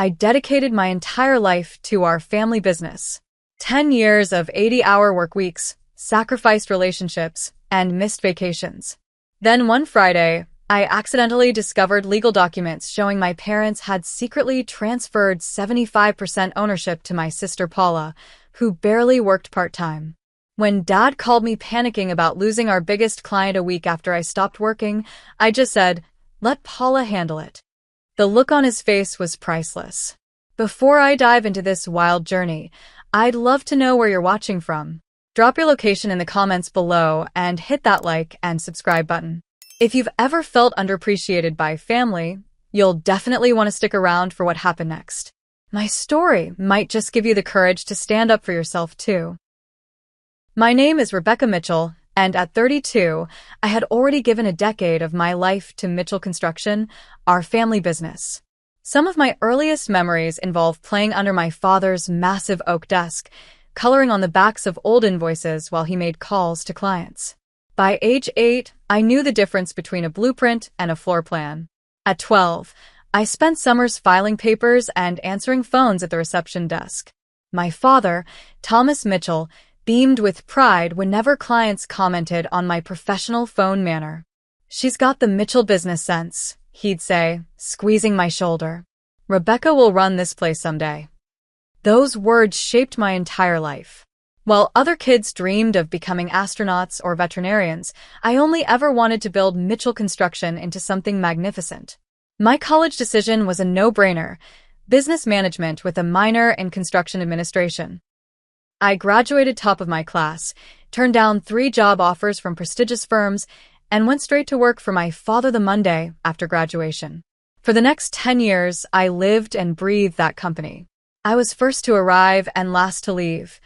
I dedicated my entire life to our family business. 10 years of 80-hour work weeks, sacrificed relationships, and missed vacations. Then one Friday, I accidentally discovered legal documents showing my parents had secretly transferred 75% ownership to my sister Paula, who barely worked part-time. When Dad called me panicking about losing our biggest client a week after I stopped working, I just said, "Let Paula handle it." The look on his face was priceless. Before I dive into this wild journey, I'd love to know where you're watching from. Drop your location in the comments below and hit that like and subscribe button. If you've ever felt underappreciated by family, you'll definitely want to stick around for what happened next. My story might just give you the courage to stand up for yourself too. My name is Rebecca Mitchell, and at 32, I had already given a decade of my life to Mitchell Construction, our family business. Some of my earliest memories involve playing under my father's massive oak desk, coloring on the backs of old invoices while he made calls to clients. By age 8, I knew the difference between a blueprint and a floor plan. At 12, I spent summers filing papers and answering phones at the reception desk. My father, Thomas Mitchell, beamed with pride whenever clients commented on my professional phone manner. "She's got the Mitchell business sense," he'd say, squeezing my shoulder. "Rebecca will run this place someday." Those words shaped my entire life. While other kids dreamed of becoming astronauts or veterinarians, I only ever wanted to build Mitchell Construction into something magnificent. My college decision was a no-brainer: business management with a minor in construction administration. I graduated top of my class, turned down 3 job offers from prestigious firms, and went straight to work for my father the Monday after graduation. For the next 10 years, I lived and breathed that company. I was first to arrive and last to leave,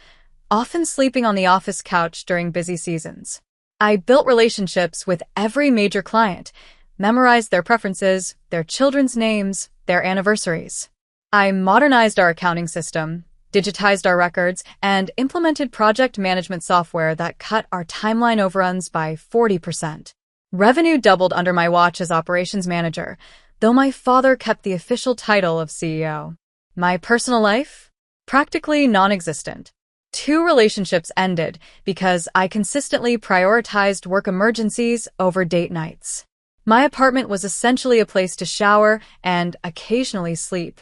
often sleeping on the office couch during busy seasons. I built relationships with every major client, memorized their preferences, their children's names, their anniversaries. I modernized our accounting system, digitized our records, and implemented project management software that cut our timeline overruns by 40%. Revenue doubled under my watch as operations manager, though my father kept the official title of CEO. My personal life? Practically non-existent. 2 relationships ended because I consistently prioritized work emergencies over date nights. My apartment was essentially a place to shower and occasionally sleep.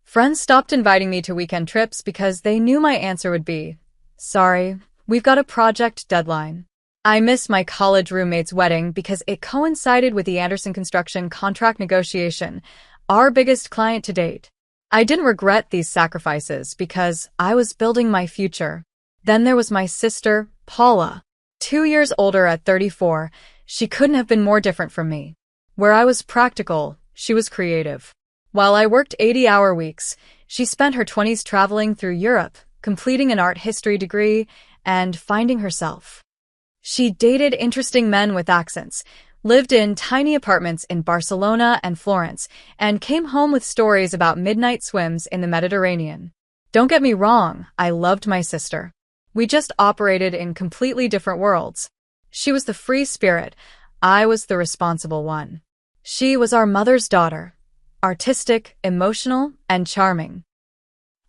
Friends stopped inviting me to weekend trips because they knew my answer would be, "Sorry, we've got a project deadline." I missed my college roommate's wedding because it coincided with the Anderson Construction contract negotiation, our biggest client to date. I didn't regret these sacrifices because I was building my future. Then there was my sister, Paula. 2 years older at 34, she couldn't have been more different from me. Where I was practical, she was creative. While I worked 80-hour weeks, she spent her 20s traveling through Europe, completing an art history degree, and finding herself. She dated interesting men with accents, lived in tiny apartments in Barcelona and Florence, and came home with stories about midnight swims in the Mediterranean. Don't get me wrong, I loved my sister. We just operated in completely different worlds. She was the free spirit, I was the responsible one. She was our mother's daughter. Artistic, emotional, and charming.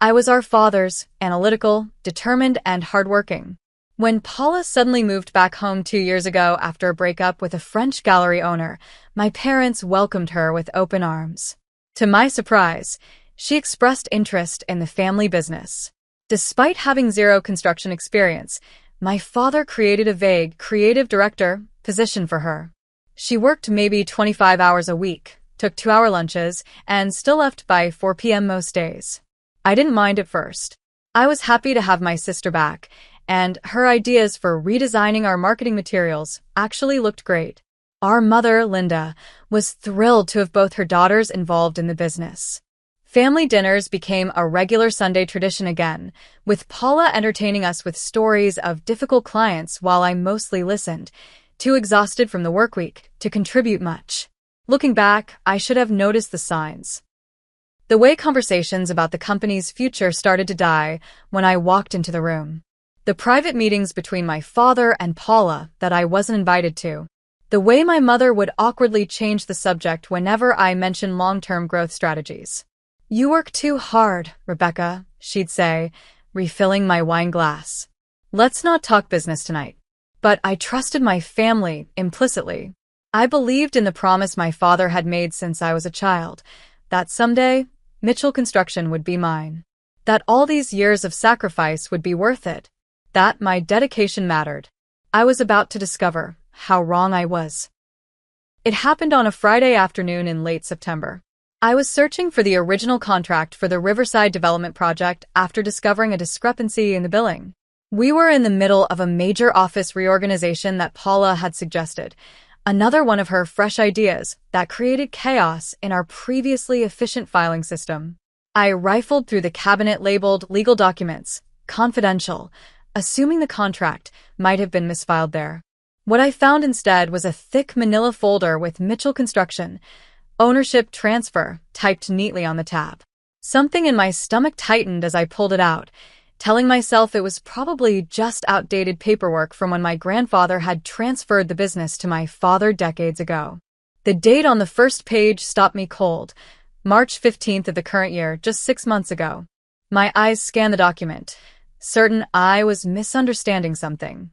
I was our father's, analytical, determined, and hardworking. When Paula suddenly moved back home 2 years ago after a breakup with a French gallery owner, my parents welcomed her with open arms. To my surprise, she expressed interest in the family business. Despite having 0 construction experience, my father created a vague creative director position for her. She worked maybe 25 hours a week, took 2-hour lunches, and still left by 4 p.m. most days. I didn't mind at first. I was happy to have my sister back, and her ideas for redesigning our marketing materials actually looked great. Our mother, Linda, was thrilled to have both her daughters involved in the business. Family dinners became a regular Sunday tradition again, with Paula entertaining us with stories of difficult clients while I mostly listened, too exhausted from the work week to contribute much. Looking back, I should have noticed the signs. The way conversations about the company's future started to die when I walked into the room. The private meetings between my father and Paula that I wasn't invited to. The way my mother would awkwardly change the subject whenever I mentioned long-term growth strategies. "You work too hard, Rebecca," she'd say, refilling my wine glass. "Let's not talk business tonight." But I trusted my family implicitly. I believed in the promise my father had made since I was a child, that someday Mitchell Construction would be mine. That all these years of sacrifice would be worth it. That my dedication mattered. I was about to discover how wrong I was. It happened on a Friday afternoon in late September. I was searching for the original contract for the Riverside Development Project after discovering a discrepancy in the billing. We were in the middle of a major office reorganization that Paula had suggested, another one of her fresh ideas that created chaos in our previously efficient filing system. I rifled through the cabinet labeled legal documents, confidential, assuming the contract might have been misfiled there. What I found instead was a thick manila folder with Mitchell Construction, ownership transfer, typed neatly on the tab. Something in my stomach tightened as I pulled it out, telling myself it was probably just outdated paperwork from when my grandfather had transferred the business to my father decades ago. The date on the first page stopped me cold, March 15th of the current year, just 6 months ago. My eyes scanned the document, certain I was misunderstanding something.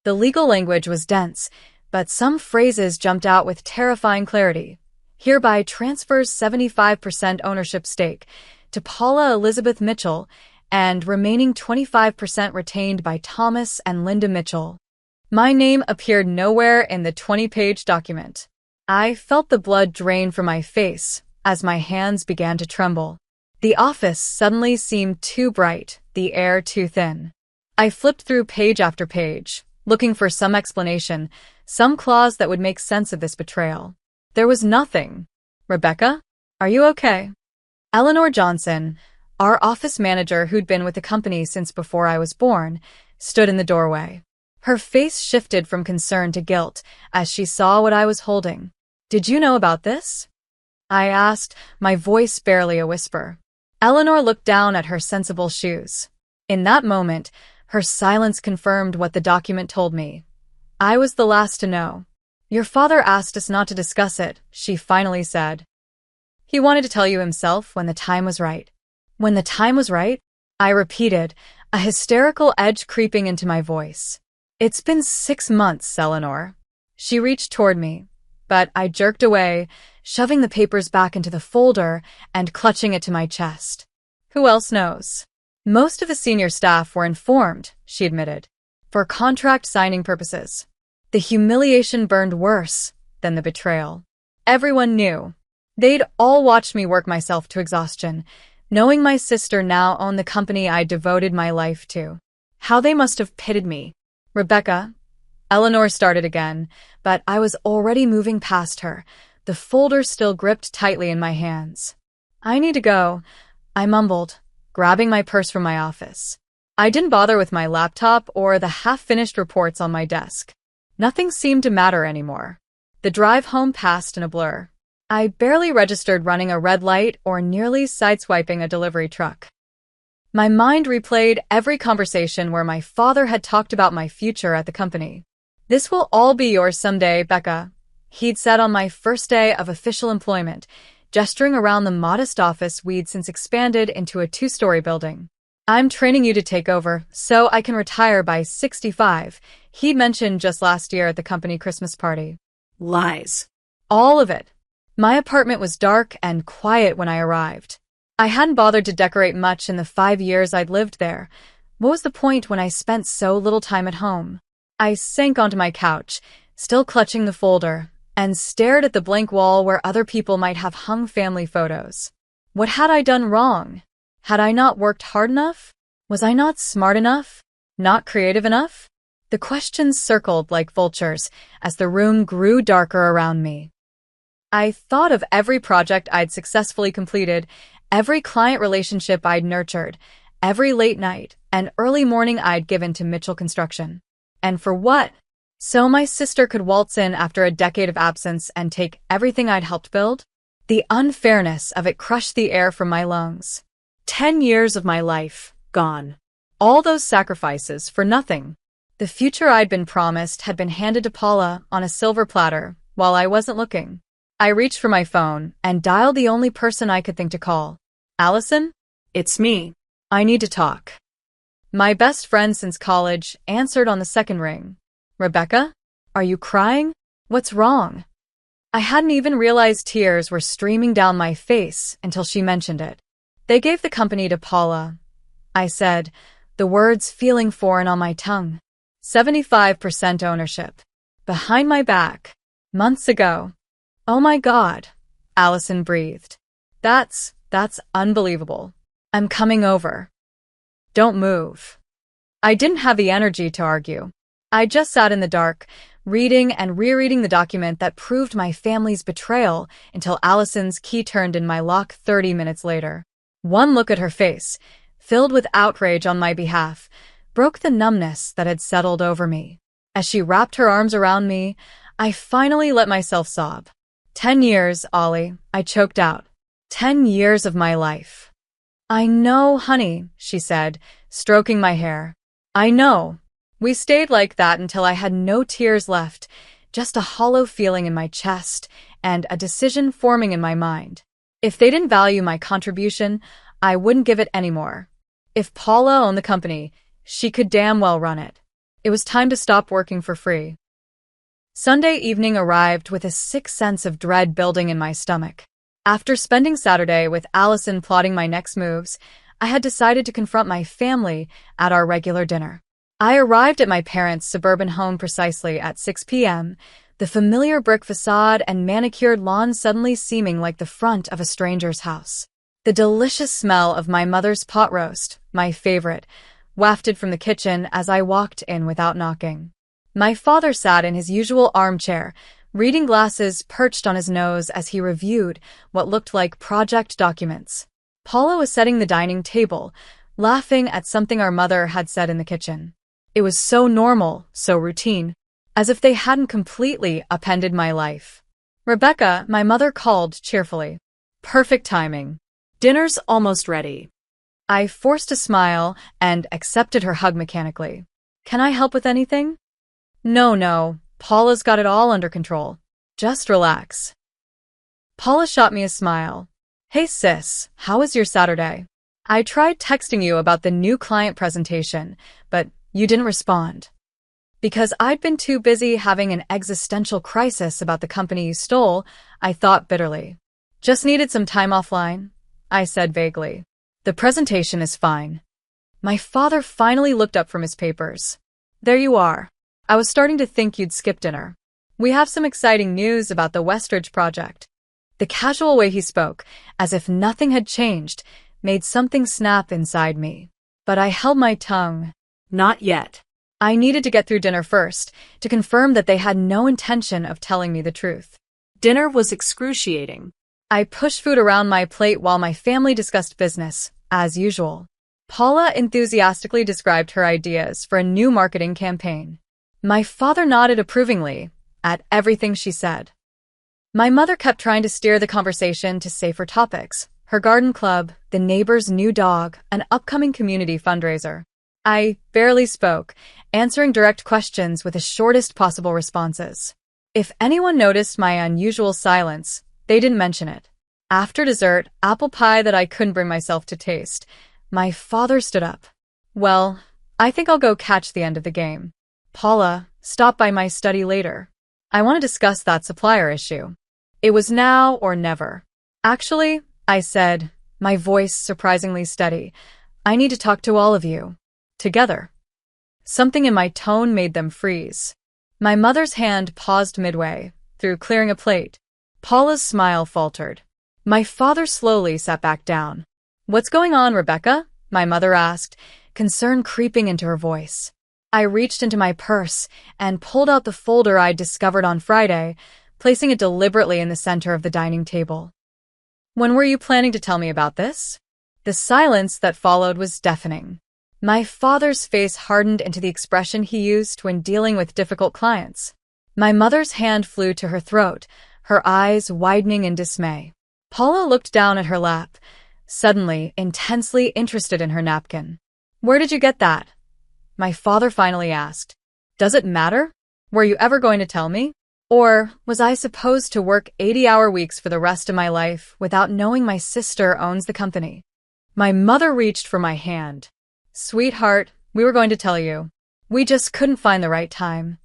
The legal language was dense, but some phrases jumped out with terrifying clarity. Hereby transfers 75% ownership stake to Paula Elizabeth Mitchell, and remaining 25% retained by Thomas and Linda Mitchell. My name appeared nowhere in the 20-page document. I felt the blood drain from my face as my hands began to tremble. The office suddenly seemed too bright, the air too thin. I flipped through page after page, looking for some explanation, some clause that would make sense of this betrayal. There was nothing. "Rebecca, are you okay?" Eleanor Johnson, our office manager who'd been with the company since before I was born, stood in the doorway. Her face shifted from concern to guilt as she saw what I was holding. "Did you know about this?" I asked, my voice barely a whisper. Eleanor looked down at her sensible shoes. In that moment, her silence confirmed what the document told me. I was the last to know. "Your father asked us not to discuss it," she finally said. "He wanted to tell you himself when the time was right." "When the time was right?" I repeated, a hysterical edge creeping into my voice. "It's been 6 months, Eleanor." She reached toward me, but I jerked away, shoving the papers back into the folder and clutching it to my chest. "Who else knows?" "Most of the senior staff were informed," she admitted, "for contract signing purposes." The humiliation burned worse than the betrayal. Everyone knew. They'd all watched me work myself to exhaustion, knowing my sister now owned the company I devoted my life to. How they must have pitied me. "Rebecca," Eleanor started again, but I was already moving past her, the folder still gripped tightly in my hands. "I need to go," I mumbled, grabbing my purse from my office. I didn't bother with my laptop or the half-finished reports on my desk. Nothing seemed to matter anymore. The drive home passed in a blur. I barely registered running a red light or nearly sideswiping a delivery truck. My mind replayed every conversation where my father had talked about my future at the company. "This will all be yours someday, Becca," he'd said on my first day of official employment, gesturing around the modest office we'd since expanded into a 2-story building. "I'm training you to take over so I can retire by 65, he'd mentioned just last year at the company Christmas party. Lies. All of it. My apartment was dark and quiet when I arrived. I hadn't bothered to decorate much in the 5 years I'd lived there. What was the point when I spent so little time at home? I sank onto my couch, still clutching the folder, and stared at the blank wall where other people might have hung family photos. What had I done wrong? Had I not worked hard enough? Was I not smart enough? Not creative enough? The questions circled like vultures as the room grew darker around me. I thought of every project I'd successfully completed, every client relationship I'd nurtured, every late night and early morning I'd given to Mitchell Construction. And for what? So my sister could waltz in after a decade of absence and take everything I'd helped build? The unfairness of it crushed the air from my lungs. 10 years of my life, gone. All those sacrifices for nothing. The future I'd been promised had been handed to Paula on a silver platter while I wasn't looking. I reached for my phone and dialed the only person I could think to call. Allison? It's me. I need to talk. My best friend since college answered on the second ring. Rebecca? Are you crying? What's wrong? I hadn't even realized tears were streaming down my face until she mentioned it. They gave the company to Paula, I said, the words feeling foreign on my tongue. 75% ownership. Behind my back. Months ago. Oh my God, Allison breathed. That's unbelievable. I'm coming over. Don't move. I didn't have the energy to argue. I just sat in the dark, reading and rereading the document that proved my family's betrayal until Allison's key turned in my lock 30 minutes later. One look at her face, filled with outrage on my behalf, broke the numbness that had settled over me. As she wrapped her arms around me, I finally let myself sob. 10 years, Ollie, I choked out. 10 years of my life. I know, honey, she said, stroking my hair. I know. We stayed like that until I had no tears left, just a hollow feeling in my chest and a decision forming in my mind. If they didn't value my contribution, I wouldn't give it anymore. If Paula owned the company, she could damn well run it. It was time to stop working for free. Sunday evening arrived with a sick sense of dread building in my stomach. After spending Saturday with Allison plotting my next moves, I had decided to confront my family at our regular dinner. I arrived at my parents' suburban home precisely at 6 p.m., the familiar brick facade and manicured lawn suddenly seeming like the front of a stranger's house. The delicious smell of my mother's pot roast, my favorite, wafted from the kitchen as I walked in without knocking. My father sat in his usual armchair, reading glasses perched on his nose as he reviewed what looked like project documents. Paula was setting the dining table, laughing at something our mother had said in the kitchen. It was so normal, so routine, as if they hadn't completely upended my life. Rebecca, my mother called cheerfully. Perfect timing. Dinner's almost ready. I forced a smile and accepted her hug mechanically. Can I help with anything? No, Paula's got it all under control. Just relax. Paula shot me a smile. Hey sis, how was your Saturday? I tried texting you about the new client presentation, but you didn't respond. Because I'd been too busy having an existential crisis about the company you stole, I thought bitterly. Just needed some time offline, I said vaguely. The presentation is fine. My father finally looked up from his papers. There you are. I was starting to think you'd skip dinner. We have some exciting news about the Westridge project. The casual way he spoke, as if nothing had changed, made something snap inside me. But I held my tongue. Not yet. I needed to get through dinner first, to confirm that they had no intention of telling me the truth. Dinner was excruciating. I pushed food around my plate while my family discussed business, as usual. Paula enthusiastically described her ideas for a new marketing campaign. My father nodded approvingly at everything she said. My mother kept trying to steer the conversation to safer topics, her garden club, the neighbor's new dog, an upcoming community fundraiser. I barely spoke, answering direct questions with the shortest possible responses. If anyone noticed my unusual silence, they didn't mention it. After dessert, apple pie that I couldn't bring myself to taste, my father stood up. Well, I think I'll go catch the end of the game. Paula, stop by my study later. I want to discuss that supplier issue. It was now or never. Actually, I said, my voice surprisingly steady, I need to talk to all of you. Together. Something in my tone made them freeze. My mother's hand paused midway, through clearing a plate. Paula's smile faltered. My father slowly sat back down. What's going on, Rebecca? My mother asked, concern creeping into her voice. I reached into my purse and pulled out the folder I'd discovered on Friday, placing it deliberately in the center of the dining table. When were you planning to tell me about this? The silence that followed was deafening. My father's face hardened into the expression he used when dealing with difficult clients. My mother's hand flew to her throat, her eyes widening in dismay. Paula looked down at her lap, suddenly intensely interested in her napkin. Where did you get that? My father finally asked. Does it matter? Were you ever going to tell me? Or was I supposed to work 80-hour weeks for the rest of my life without knowing my sister owns the company? My mother reached for my hand. Sweetheart, we were going to tell you. We just couldn't find the right time.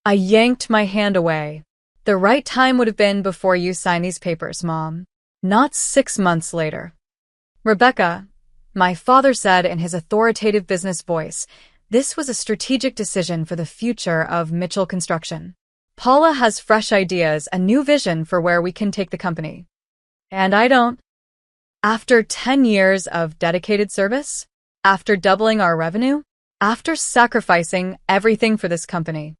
I yanked my hand away. The right time would have been before you signed these papers, Mom. Not 6 months later. Rebecca, my father said in his authoritative business voice, this was a strategic decision for the future of Mitchell Construction. Paula has fresh ideas, a new vision for where we can take the company. And I don't. After 10 years of dedicated service, after doubling our revenue, after sacrificing everything for this company,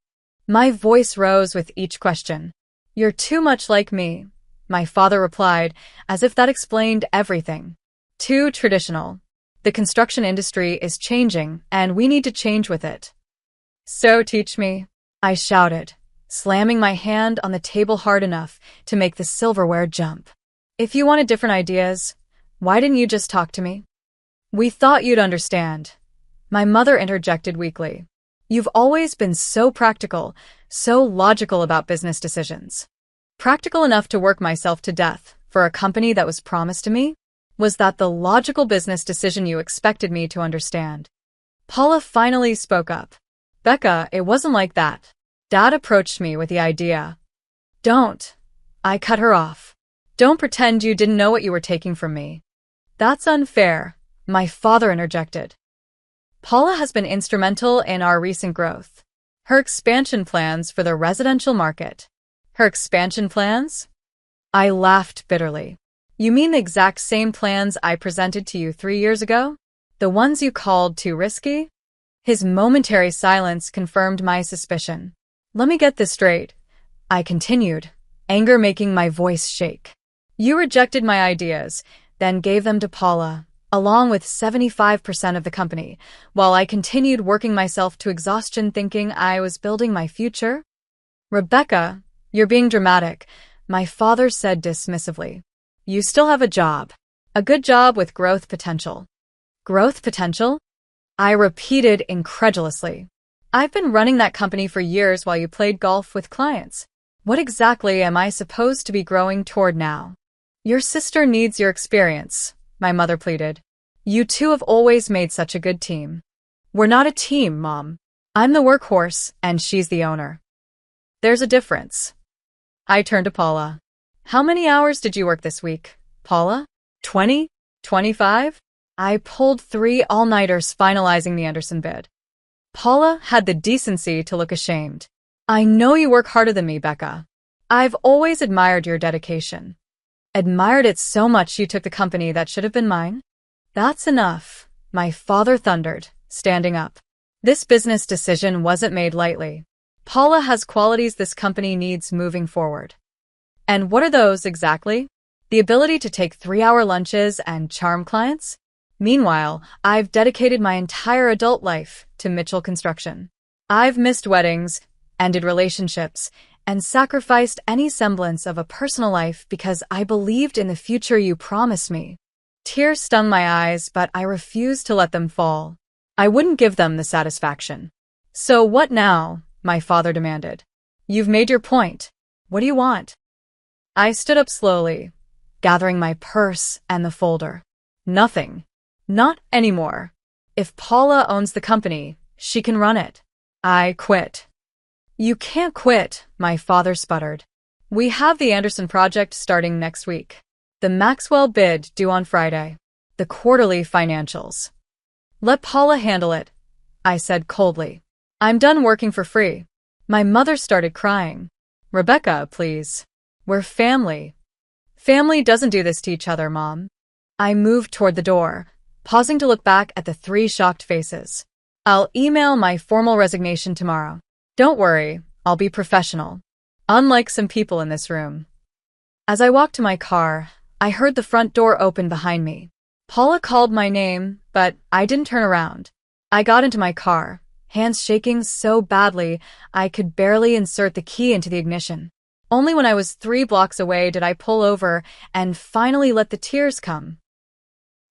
my voice rose with each question. You're too much like me, my father replied, as if that explained everything. Too traditional. The construction industry is changing, and we need to change with it. So teach me, I shouted, slamming my hand on the table hard enough to make the silverware jump. If you wanted different ideas, why didn't you just talk to me? We thought you'd understand. My mother interjected weakly. You've always been so practical, so logical about business decisions. Practical enough to work myself to death for a company that was promised to me? Was that the logical business decision you expected me to understand? Paula finally spoke up. Becca, it wasn't like that. Dad approached me with the idea. Don't. I cut her off. Don't pretend you didn't know what you were taking from me. That's unfair, my father interjected. Paula has been instrumental in our recent growth. Her expansion plans for the residential market. Her expansion plans? I laughed bitterly. You mean the exact same plans I presented to you 3 years ago? The ones you called too risky? His momentary silence confirmed my suspicion. Let me get this straight, I continued, anger making my voice shake. You rejected my ideas, then gave them to Paula, along with 75% of the company, while I continued working myself to exhaustion thinking I was building my future? Rebecca, you're being dramatic, my father said dismissively. You still have a job. A good job with growth potential. Growth potential? I repeated incredulously. I've been running that company for years while you played golf with clients. What exactly am I supposed to be growing toward now? Your sister needs your experience, my mother pleaded. You two have always made such a good team. We're not a team, Mom. I'm the workhorse, and she's the owner. There's a difference. I turned to Paula. How many hours did you work this week, Paula? 20? 25? I pulled 3 all-nighters finalizing the Anderson bid. Paula had the decency to look ashamed. I know you work harder than me, Becca. I've always admired your dedication. Admired it so much you took the company that should have been mine? That's enough, my father thundered, standing up. This business decision wasn't made lightly. Paula has qualities this company needs moving forward. And what are those exactly? The ability to take 3-hour lunches and charm clients? Meanwhile, I've dedicated my entire adult life to Mitchell Construction. I've missed weddings, ended relationships, and sacrificed any semblance of a personal life because I believed in the future you promised me. Tears stung my eyes, but I refused to let them fall. I wouldn't give them the satisfaction. So what now? My father demanded. You've made your point. What do you want? I stood up slowly, gathering my purse and the folder. Nothing. Not anymore. If Paula owns the company, she can run it. I quit. You can't quit, my father sputtered. We have the Anderson project starting next week. The Maxwell bid due on Friday. The quarterly financials. Let Paula handle it, I said coldly. I'm done working for free. My mother started crying. Rebecca, please. We're family. Family doesn't do this to each other, Mom. I moved toward the door, pausing to look back at the 3 shocked faces. I'll email my formal resignation tomorrow. Don't worry, I'll be professional. Unlike some people in this room. As I walked to my car, I heard the front door open behind me. Paula called my name, but I didn't turn around. I got into my car, hands shaking so badly I could barely insert the key into the ignition. Only when I was 3 blocks away did I pull over and finally let the tears come.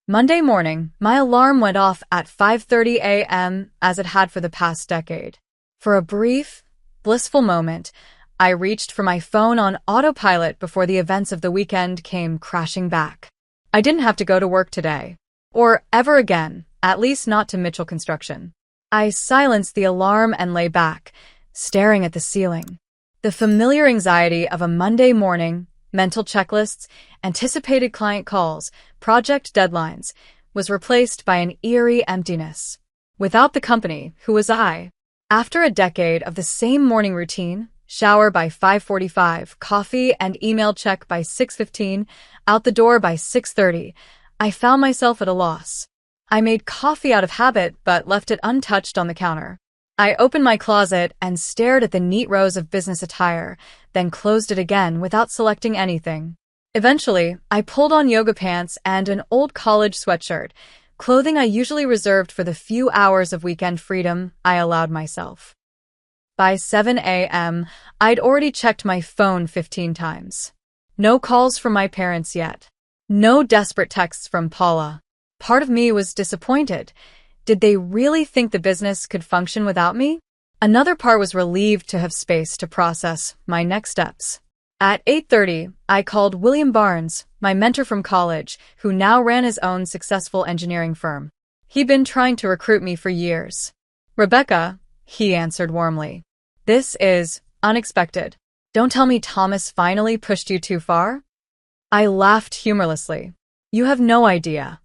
Monday morning, my alarm went off at 5:30 a.m. as it had for the past decade. For a brief, blissful moment, I reached for my phone on autopilot before the events of the weekend came crashing back. I didn't have to go to work today. Or ever again, at least not to Mitchell Construction. I silenced the alarm and lay back, staring at the ceiling. The familiar anxiety of a Monday morning, mental checklists, anticipated client calls, project deadlines, was replaced by an eerie emptiness. Without the company, who was I? After a decade of the same morning routine, shower by 5:45, coffee and email check by 6:15, out the door by 6:30, I found myself at a loss. I made coffee out of habit but left it untouched on the counter. I opened my closet and stared at the neat rows of business attire, then closed it again without selecting anything. Eventually, I pulled on yoga pants and an old college sweatshirt, clothing I usually reserved for the few hours of weekend freedom I allowed myself. By 7 a.m., I'd already checked my phone 15 times. No calls from my parents yet. No desperate texts from Paula. Part of me was disappointed. Did they really think the business could function without me? Another part was relieved to have space to process my next steps. At 8:30, I called William Barnes, my mentor from college, who now ran his own successful engineering firm. He'd been trying to recruit me for years. "Rebecca," he answered warmly. "This is unexpected. Don't tell me Thomas finally pushed you too far?" I laughed humorlessly. "You have no idea."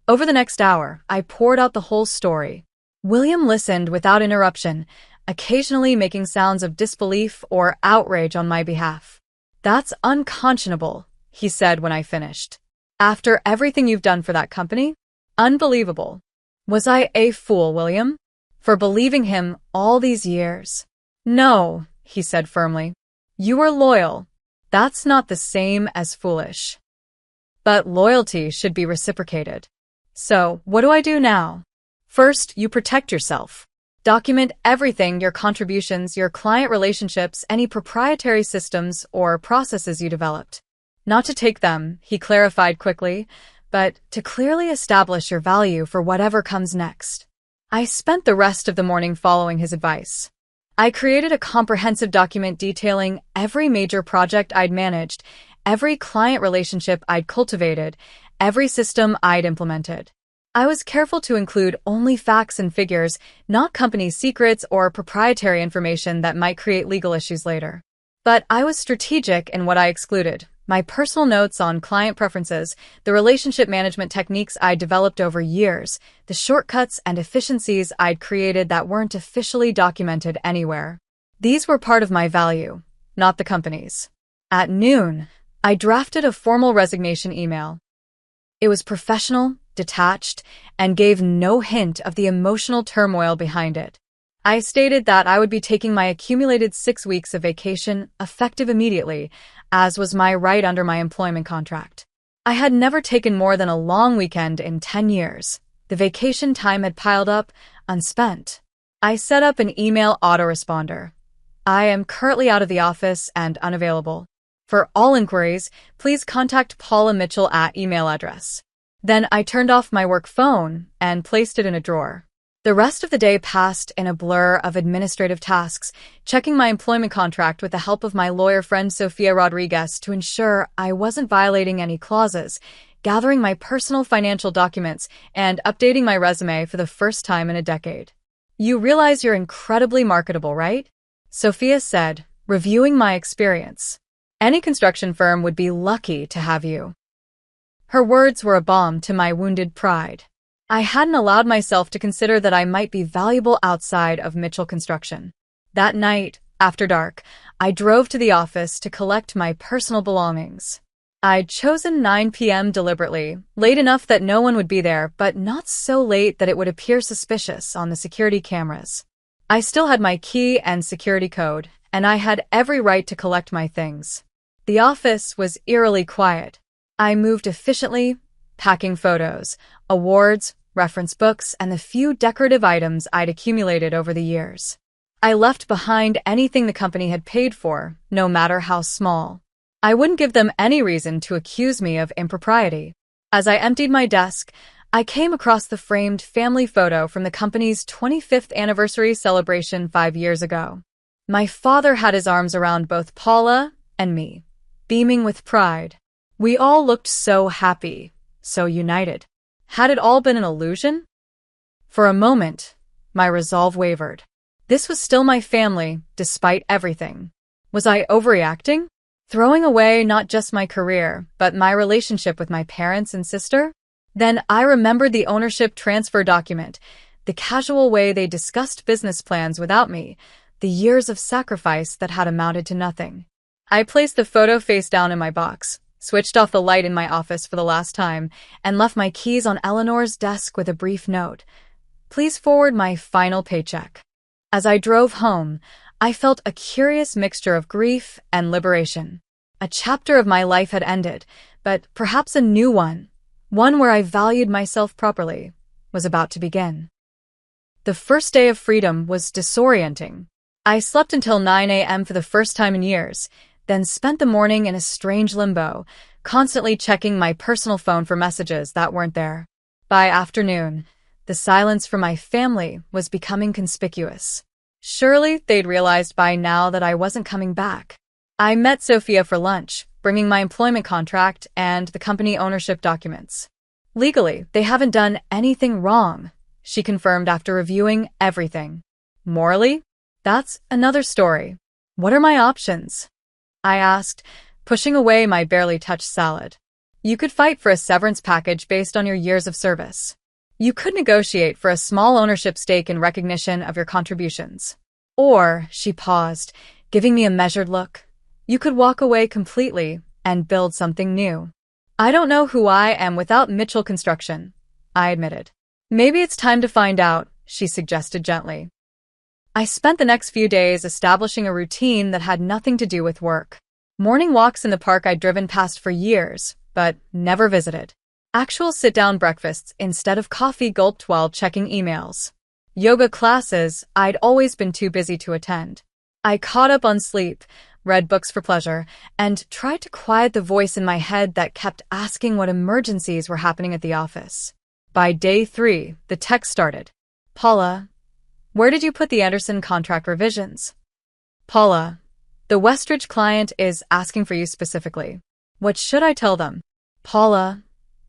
Over the next hour, I poured out the whole story. William listened without interruption, occasionally making sounds of disbelief or outrage on my behalf. "That's unconscionable," he said when I finished. "After everything you've done for that company? Unbelievable." Was I a fool, William? For believing him all these years? "No," he said firmly. "You were loyal. That's not the same as foolish. But loyalty should be reciprocated. So, what do I do now? First, you protect yourself. Document everything, your contributions, your client relationships, any proprietary systems or processes you developed. Not to take them, he clarified quickly, but to clearly establish your value for whatever comes next. I spent the rest of the morning following his advice. I created a comprehensive document detailing every major project I'd managed, every client relationship I'd cultivated, every system I'd implemented. I was careful to include only facts and figures, not company secrets or proprietary information that might create legal issues later. But I was strategic in what I excluded. My personal notes on client preferences, the relationship management techniques I'd developed over years, the shortcuts and efficiencies I'd created that weren't officially documented anywhere. These were part of my value, not the company's. At noon, I drafted a formal resignation email. It was professional, detached, and gave no hint of the emotional turmoil behind it. I stated that I would be taking my accumulated 6 weeks of vacation effective immediately, as was my right under my employment contract. I had never taken more than a long weekend in 10 years. The vacation time had piled up, unspent. I set up an email autoresponder. "I am currently out of the office and unavailable. For all inquiries, please contact Paula Mitchell at email address." Then I turned off my work phone and placed it in a drawer. The rest of the day passed in a blur of administrative tasks, checking my employment contract with the help of my lawyer friend Sofia Rodriguez to ensure I wasn't violating any clauses, gathering my personal financial documents, and updating my resume for the first time in a decade. "You realize you're incredibly marketable, right?" Sofia said, reviewing my experience. "Any construction firm would be lucky to have you." Her words were a balm to my wounded pride. I hadn't allowed myself to consider that I might be valuable outside of Mitchell Construction. That night, after dark, I drove to the office to collect my personal belongings. I'd chosen 9 p.m. deliberately, late enough that no one would be there, but not so late that it would appear suspicious on the security cameras. I still had my key and security code, and I had every right to collect my things. The office was eerily quiet. I moved efficiently, packing photos, awards, reference books, and the few decorative items I'd accumulated over the years. I left behind anything the company had paid for, no matter how small. I wouldn't give them any reason to accuse me of impropriety. As I emptied my desk, I came across the framed family photo from the company's 25th anniversary celebration 5 years ago. My father had his arms around both Paula and me, beaming with pride. We all looked so happy, so united. Had it all been an illusion? For a moment, my resolve wavered. This was still my family, despite everything. Was I overreacting? Throwing away not just my career, but my relationship with my parents and sister? Then I remembered the ownership transfer document, the casual way they discussed business plans without me, the years of sacrifice that had amounted to nothing. I placed the photo face down in my box, switched off the light in my office for the last time, and left my keys on Eleanor's desk with a brief note. Please forward my final paycheck. As I drove home, I felt a curious mixture of grief and liberation. A chapter of my life had ended, but perhaps a new one where I valued myself properly, was about to begin. The first day of freedom was disorienting. I slept until 9 a.m. for the first time in years, then spent the morning in a strange limbo, constantly checking my personal phone for messages that weren't there. By afternoon, the silence from my family was becoming conspicuous. Surely they'd realized by now that I wasn't coming back. I met Sophia for lunch, bringing my employment contract and the company ownership documents. Legally, they haven't done anything wrong, she confirmed after reviewing everything. Morally? That's another story. What are my options? I asked, pushing away my barely touched salad. You could fight for a severance package based on your years of service. You could negotiate for a small ownership stake in recognition of your contributions. Or, she paused, giving me a measured look, you could walk away completely and build something new. I don't know who I am without Mitchell Construction, I admitted. Maybe it's time to find out, she suggested gently. I spent the next few days establishing a routine that had nothing to do with work. Morning walks in the park I'd driven past for years, but never visited. Actual sit-down breakfasts instead of coffee gulped while checking emails. Yoga classes I'd always been too busy to attend. I caught up on sleep, read books for pleasure, and tried to quiet the voice in my head that kept asking what emergencies were happening at the office. By day 3, the text started. Paula, where did you put the Anderson contract revisions? Paula, the Westridge client is asking for you specifically. What should I tell them? Paula,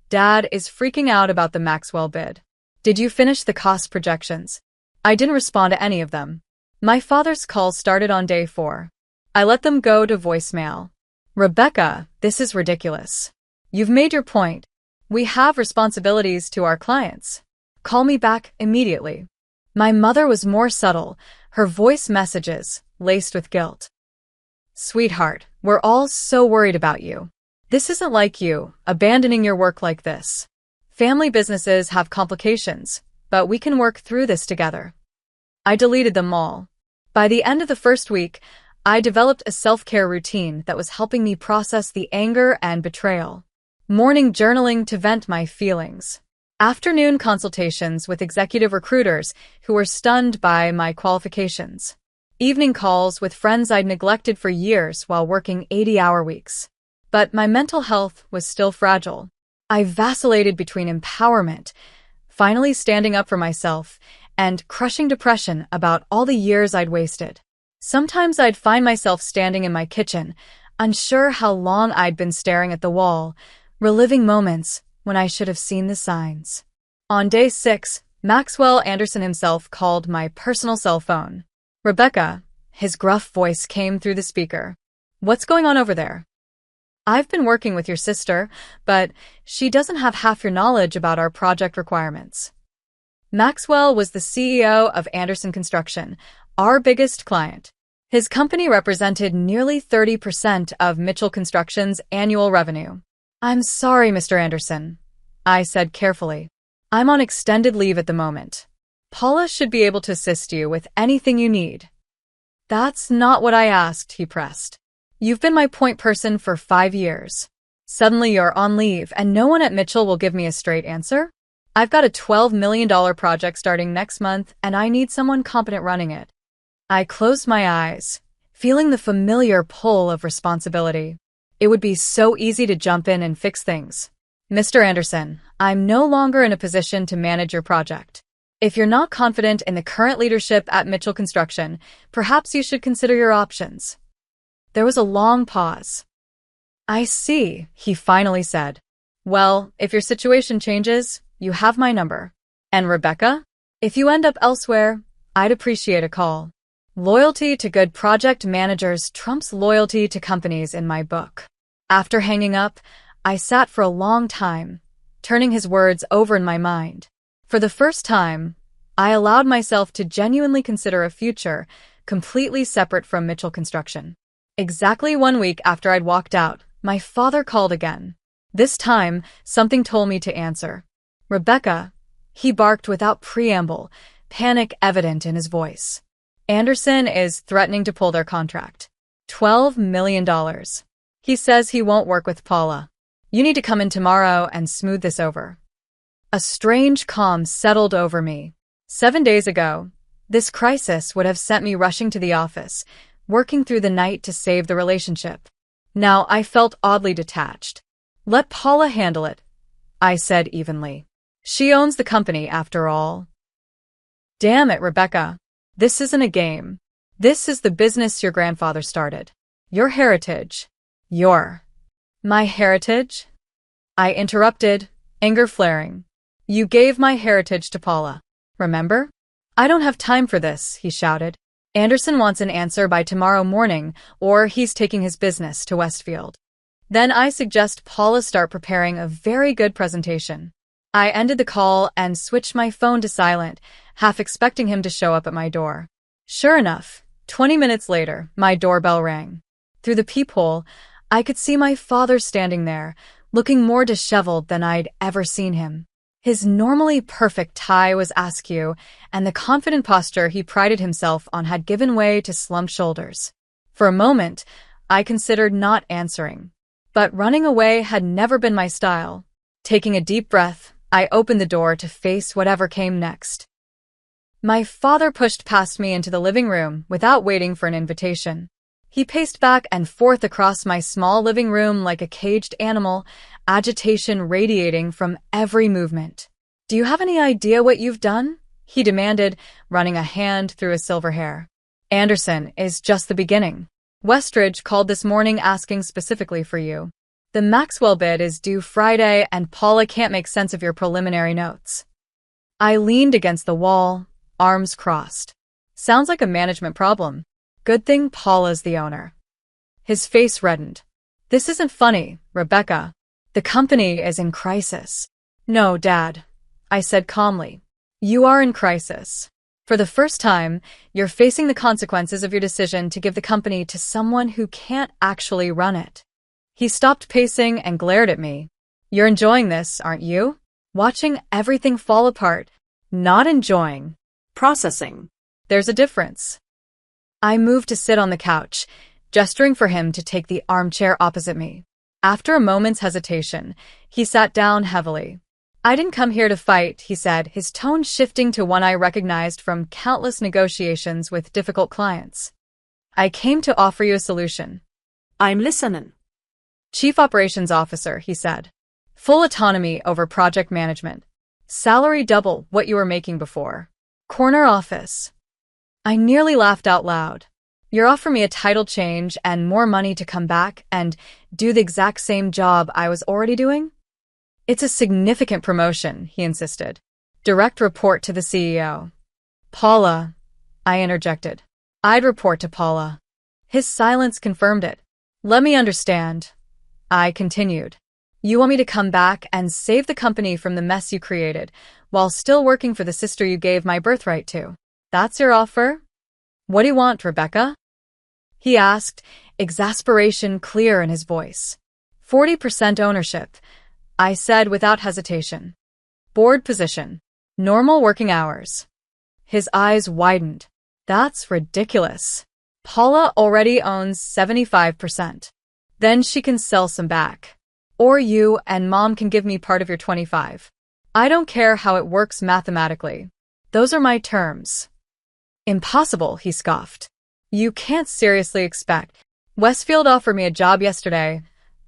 Dad is freaking out about the Maxwell bid. Did you finish the cost projections? I didn't respond to any of them. My father's calls started on day 4. I let them go to voicemail. Rebecca, this is ridiculous. You've made your point. We have responsibilities to our clients. Call me back immediately. My mother was more subtle, her voice messages laced with guilt. Sweetheart, we're all so worried about you. This isn't like you, abandoning your work like this. Family businesses have complications, but we can work through this together. I deleted them all. By the end of the first week, I developed a self-care routine that was helping me process the anger and betrayal. Morning journaling to vent my feelings. Afternoon consultations with executive recruiters who were stunned by my qualifications. Evening calls with friends I'd neglected for years while working 80-hour weeks. But my mental health was still fragile. I vacillated between empowerment, finally standing up for myself, and crushing depression about all the years I'd wasted. Sometimes I'd find myself standing in my kitchen, unsure how long I'd been staring at the wall, reliving moments when I should have seen the signs. On day 6, Maxwell Anderson himself called my personal cell phone. Rebecca, his gruff voice came through the speaker. What's going on over there? I've been working with your sister, but she doesn't have half your knowledge about our project requirements. Maxwell was the CEO of Anderson Construction, our biggest client. His company represented nearly 30% of Mitchell Construction's annual revenue. I'm sorry, Mr. Anderson, I said carefully. I'm on extended leave at the moment. Paula should be able to assist you with anything you need. That's not what I asked, he pressed. You've been my point person for 5 years. Suddenly you're on leave and no one at Mitchell will give me a straight answer? I've got a $12 million project starting next month and I need someone competent running it. I closed my eyes, feeling the familiar pull of responsibility. It would be so easy to jump in and fix things. Mr. Anderson, I'm no longer in a position to manage your project. If you're not confident in the current leadership at Mitchell Construction, perhaps you should consider your options. There was a long pause. I see, he finally said. Well, if your situation changes, you have my number. And Rebecca? If you end up elsewhere, I'd appreciate a call. Loyalty to good project managers trumps loyalty to companies in my book. After hanging up, I sat for a long time, turning his words over in my mind. For the first time, I allowed myself to genuinely consider a future completely separate from Mitchell Construction. Exactly 1 week after I'd walked out, my father called again. This time, something told me to answer. Rebecca, he barked without preamble, panic evident in his voice. Anderson is threatening to pull their contract. $12 million. He says he won't work with Paula. You need to come in tomorrow and smooth this over. A strange calm settled over me. 7 days ago, this crisis would have sent me rushing to the office, working through the night to save the relationship. Now I felt oddly detached. Let Paula handle it, I said evenly. She owns the company after all. Damn it, Rebecca. This isn't a game. This is the business your grandfather started. Your heritage. My heritage? I interrupted, anger flaring. You gave my heritage to Paula. Remember? I don't have time for this, he shouted. Anderson wants an answer by tomorrow morning, or he's taking his business to Westfield. Then I suggest Paula start preparing a very good presentation. I ended the call and switched my phone to silent, half expecting him to show up at my door. Sure enough, 20 minutes later, my doorbell rang. Through the peephole, I could see my father standing there, looking more disheveled than I'd ever seen him. His normally perfect tie was askew, and the confident posture he prided himself on had given way to slumped shoulders. For a moment, I considered not answering. But running away had never been my style. Taking a deep breath, I opened the door to face whatever came next. My father pushed past me into the living room without waiting for an invitation. He paced back and forth across my small living room like a caged animal, agitation radiating from every movement. Do you have any idea what you've done? He demanded, running a hand through his silver hair. Anderson is just the beginning. Westridge called this morning asking specifically for you. The Maxwell bid is due Friday and Paula can't make sense of your preliminary notes. I leaned against the wall, arms crossed. Sounds like a management problem. Good thing Paula's the owner. His face reddened. This isn't funny, Rebecca. The company is in crisis. No, Dad, I said calmly. You are in crisis. For the first time, you're facing the consequences of your decision to give the company to someone who can't actually run it. He stopped pacing and glared at me. You're enjoying this, aren't you? Watching everything fall apart. Not enjoying. Processing. There's a difference. I moved to sit on the couch, gesturing for him to take the armchair opposite me. After a moment's hesitation, he sat down heavily. I didn't come here to fight, he said, his tone shifting to one I recognized from countless negotiations with difficult clients. I came to offer you a solution. I'm listening. Chief Operations Officer, he said. Full autonomy over project management. Salary double what you were making before. Corner office. I nearly laughed out loud. You're offering me a title change and more money to come back and do the exact same job I was already doing? It's a significant promotion, he insisted. Direct report to the CEO. Paula, I interjected. I'd report to Paula. His silence confirmed it. Let me understand, I continued. You want me to come back and save the company from the mess you created, while still working for the sister you gave my birthright to. That's your offer? What do you want, Rebecca? He asked, exasperation clear in his voice. 40% ownership, I said without hesitation. Board position. Normal working hours. His eyes widened. That's ridiculous. Paula already owns 75%. Then she can sell some back. Or you and Mom can give me part of your 25. I don't care how it works mathematically. Those are my terms. Impossible, he scoffed. You can't seriously expect. Westfield offered me a job yesterday.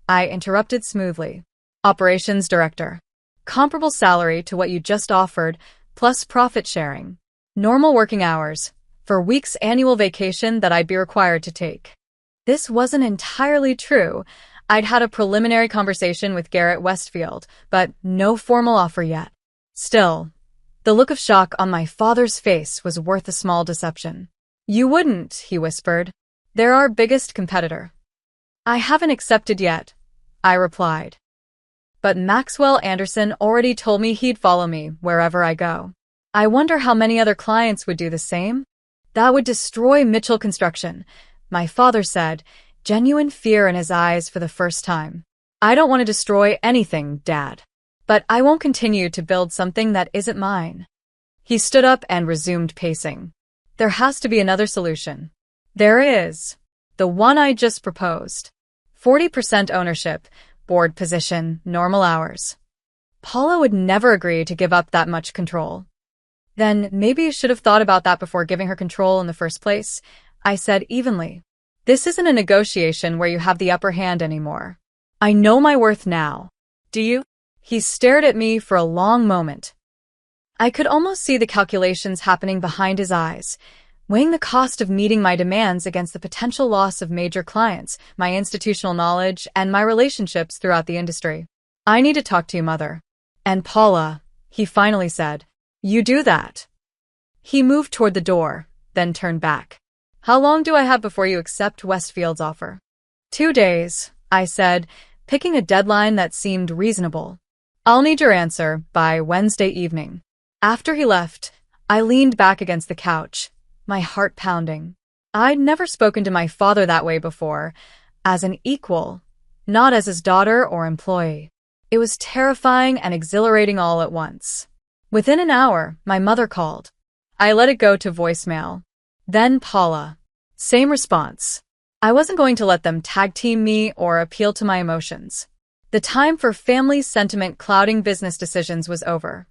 I interrupted smoothly. Operations director. Comparable salary to what you just offered, plus profit sharing, normal working hours, for weeks annual vacation that I'd be required to take. This wasn't entirely true. I'd had a preliminary conversation with Garrett Westfield, but no formal offer yet. Still, the look of shock on my father's face was worth a small deception. "You wouldn't," he whispered. "They're our biggest competitor." "I haven't accepted yet," I replied. But Maxwell Anderson already told me he'd follow me wherever I go. I wonder how many other clients would do the same? That would destroy Mitchell Construction, my father said, genuine fear in his eyes for the first time. "I don't want to destroy anything, Dad. But I won't continue to build something that isn't mine." He stood up and resumed pacing. "There has to be another solution." "There is. The one I just proposed. 40% ownership, board position, normal hours." Paula would never agree to give up that much control. "Then maybe you should have thought about that before giving her control in the first place," I said evenly. "This isn't a negotiation where you have the upper hand anymore. I know my worth now. Do you?" He stared at me for a long moment. I could almost see the calculations happening behind his eyes, weighing the cost of meeting my demands against the potential loss of major clients, my institutional knowledge, and my relationships throughout the industry. "I need to talk to you, Mother." "And Paula," he finally said. "You do that." He moved toward the door, then turned back. "How long do I have before you accept Westfield's offer?" 2 days, I said, picking a deadline that seemed reasonable. "I'll need your answer by Wednesday evening." After he left, I leaned back against the couch, my heart pounding. I'd never spoken to my father that way before, as an equal, not as his daughter or employee. It was terrifying and exhilarating all at once. Within an hour, my mother called. I let it go to voicemail. Then Paula. Same response. I wasn't going to let them tag team me or appeal to my emotions. The time for family sentiment clouding business decisions was over.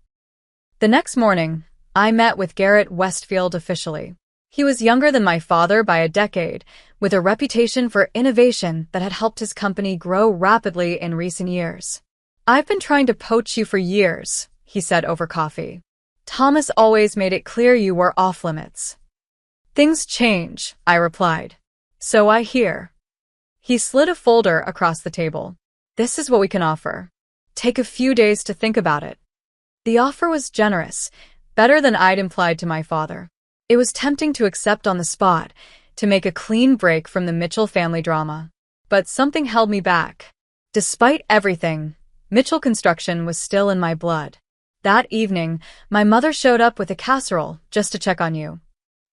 The next morning, I met with Garrett Westfield officially. He was younger than my father by a decade, with a reputation for innovation that had helped his company grow rapidly in recent years. "I've been trying to poach you for years," he said over coffee. "Thomas always made it clear you were off limits." "Things change," I replied. "So I hear." He slid a folder across the table. "This is what we can offer. Take a few days to think about it." The offer was generous, better than I'd implied to my father. It was tempting to accept on the spot, to make a clean break from the Mitchell family drama. But something held me back. Despite everything, Mitchell Construction was still in my blood. That evening, my mother showed up with a casserole just to check on you.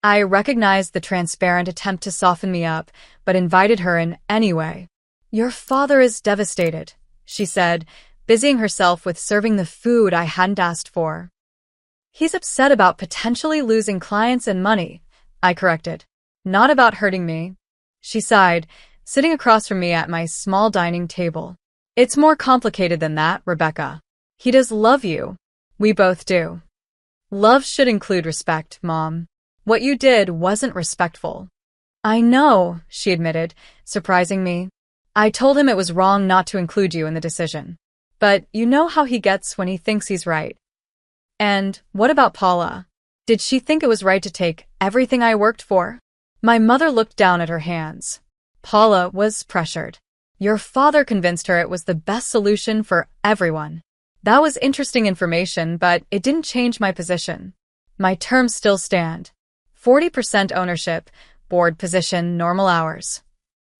I recognized the transparent attempt to soften me up, but invited her in anyway. "Your father is devastated," she said, busying herself with serving the food I hadn't asked for. "He's upset about potentially losing clients and money," I corrected. "Not about hurting me." She sighed, sitting across from me at my small dining table. "It's more complicated than that, Rebecca. He does love you. We both do. Love should include respect, Mom. What you did wasn't respectful." "I know," she admitted, surprising me. "I told him it was wrong not to include you in the decision. But you know how he gets when he thinks he's right." "And what about Paula? Did she think it was right to take everything I worked for?" My mother looked down at her hands. "Paula was pressured. Your father convinced her it was the best solution for everyone." That was interesting information, but it didn't change my position. My terms still stand. 40% ownership, board position, normal hours.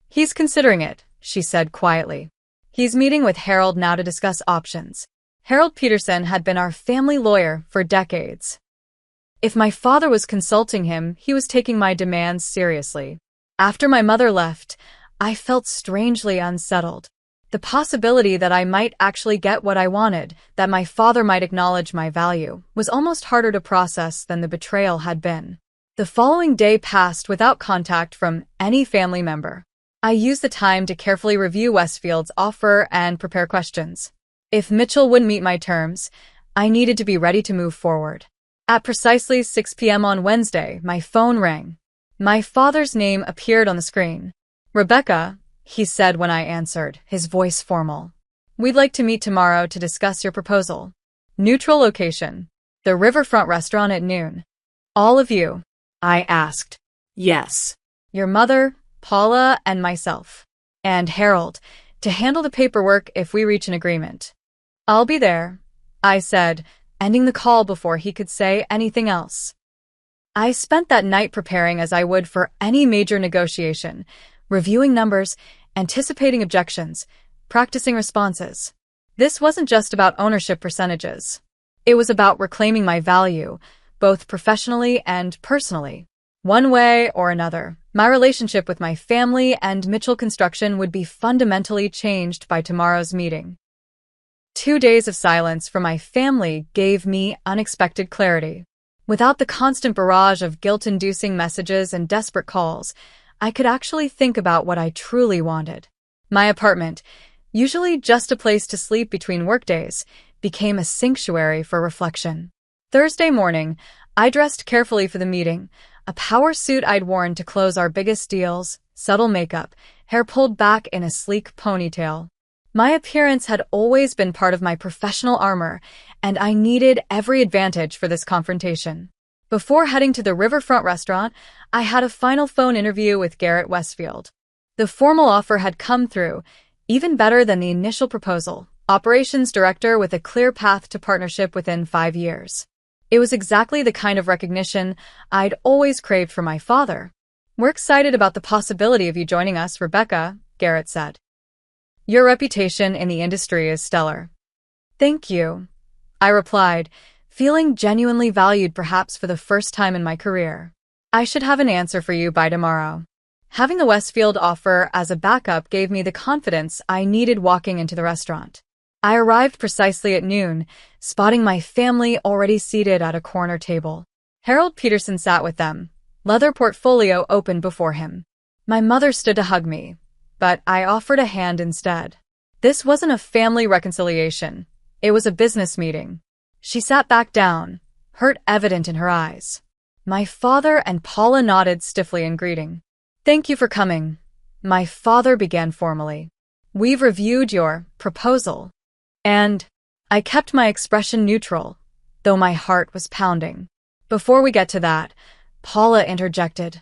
"He's considering it," she said quietly. "He's meeting with Harold now to discuss options." Harold Peterson had been our family lawyer for decades. If my father was consulting him, he was taking my demands seriously. After my mother left, I felt strangely unsettled. The possibility that I might actually get what I wanted, that my father might acknowledge my value, was almost harder to process than the betrayal had been. The following day passed without contact from any family member. I used the time to carefully review Westfield's offer and prepare questions. If Mitchell wouldn't meet my terms, I needed to be ready to move forward. At precisely 6 p.m. on Wednesday, my phone rang. My father's name appeared on the screen. "Rebecca," he said when I answered, his voice formal. "We'd like to meet tomorrow to discuss your proposal. Neutral location. The riverfront restaurant at noon. All of you? I asked. Yes. Your mother, Paula, and myself. And Harold, to handle the paperwork if we reach an agreement. I'll be there, I said, ending the call before he could say anything else. I spent that night preparing as I would for any major negotiation, reviewing numbers, anticipating objections, practicing responses. This wasn't just about ownership percentages. It was about reclaiming my value, both professionally and personally. One way or another, my relationship with my family and Mitchell Construction would be fundamentally changed by tomorrow's meeting. 2 days of silence from my family gave me unexpected clarity. Without the constant barrage of guilt-inducing messages and desperate calls, I could actually think about what I truly wanted. My apartment, usually just a place to sleep between workdays, became a sanctuary for reflection. Thursday morning, I dressed carefully for the meeting, a power suit I'd worn to close our biggest deals, subtle makeup, hair pulled back in a sleek ponytail. My appearance had always been part of my professional armor, and I needed every advantage for this confrontation. Before heading to the riverfront restaurant, I had a final phone interview with Garrett Westfield. The formal offer had come through, even better than the initial proposal, operations director with a clear path to partnership within 5 years. It was exactly the kind of recognition I'd always craved from my father. We're excited about the possibility of you joining us, Rebecca, Garrett said. Your reputation in the industry is stellar. Thank you, I replied, feeling genuinely valued perhaps for the first time in my career. I should have an answer for you by tomorrow. Having the Westfield offer as a backup gave me the confidence I needed walking into the restaurant. I arrived precisely at noon, spotting my family already seated at a corner table. Harold Peterson sat with them, leather portfolio open before him. My mother stood to hug me, but I offered a hand instead. This wasn't a family reconciliation. It was a business meeting. She sat back down, hurt evident in her eyes. My father and Paula nodded stiffly in greeting. Thank you for coming, my father began formally. We've reviewed your proposal. And I kept my expression neutral, though my heart was pounding. Before we get to that, Paula interjected.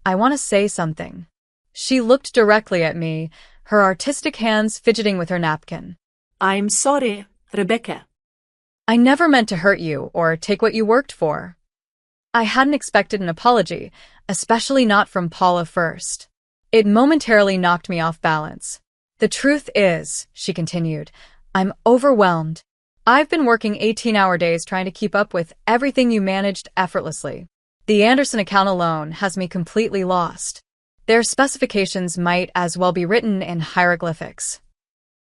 I want to say something. She looked directly at me, her artistic hands fidgeting with her napkin. I'm sorry, Rebecca. I never meant to hurt you or take what you worked for. I hadn't expected an apology, especially not from Paula first. It momentarily knocked me off balance. The truth is, she continued, I'm overwhelmed. I've been working 18-hour days trying to keep up with everything you managed effortlessly. The Anderson account alone has me completely lost. Their specifications might as well be written in hieroglyphics.